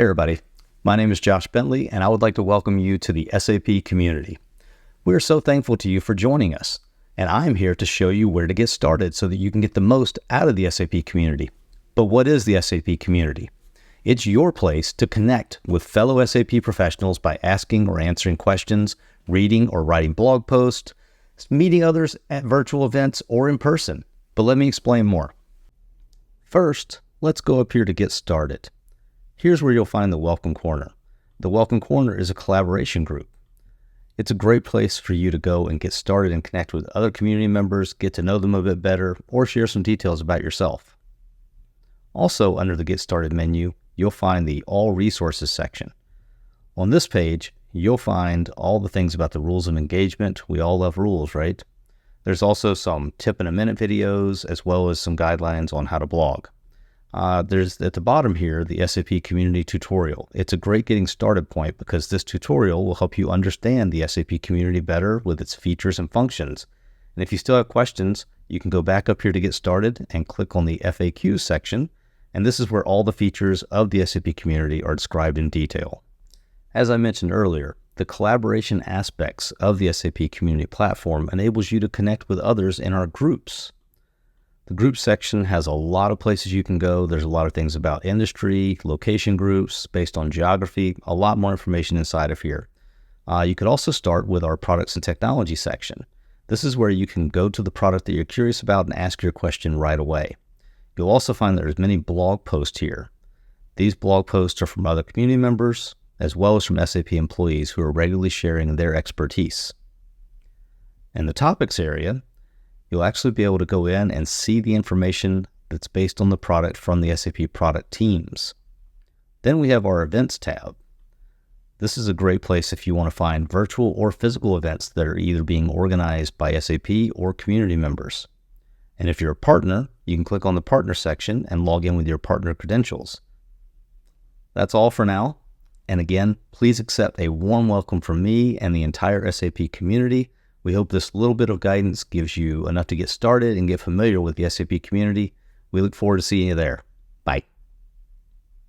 Hey everybody, my name is Josh Bentley and I would like to welcome you to the SAP community. We are so thankful to you for joining us, and I'm here to show you where to get started so that you can get the most out of the SAP community. But what is the SAP community? It's your place to connect with fellow SAP professionals by asking or answering questions, reading or writing blog posts, meeting others at virtual events or in person. But let me explain more. First, let's go up here to get started. Here's where you'll find the Welcome Corner. The Welcome Corner is a collaboration group. It's a great place for you to go and get started and connect with other community members, get to know them a bit better, or share some details about yourself. Also, under the Get Started menu, you'll find the All Resources section. On this page, you'll find all the things about the rules of engagement. We all love rules, right? There's also some tip-in-a-minute videos, as well as some guidelines on how to blog. There's at the bottom here, the SAP Community Tutorial. It's a great getting started point because this tutorial will help you understand the SAP community better with its features and functions. And if you still have questions, you can go back up here to get started and click on the FAQ section. And this is where all the features of the SAP community are described in detail. As I mentioned earlier, the collaboration aspects of the SAP community platform enables you to connect with others in our groups. The group section has a lot of places you can go. There's a lot of things about industry, location groups, based on geography, a lot more information inside of here. You could also start with our products and technology section. This is where you can go to the product that you're curious about and ask your question right away. You'll also find that there's many blog posts here. These blog posts are from other community members, as well as from SAP employees who are regularly sharing their expertise. In the topics area, you'll actually be able to go in and see the information that's based on the product from the SAP product teams. Then we have our events tab. This is a great place if you want to find virtual or physical events that are either being organized by SAP or community members. And if you're a partner, you can click on the partner section and log in with your partner credentials. That's all for now. And again, please accept a warm welcome from me and the entire SAP community. We hope this little bit of guidance gives you enough to get started and get familiar with the SAP community. We look forward to seeing you there. Bye.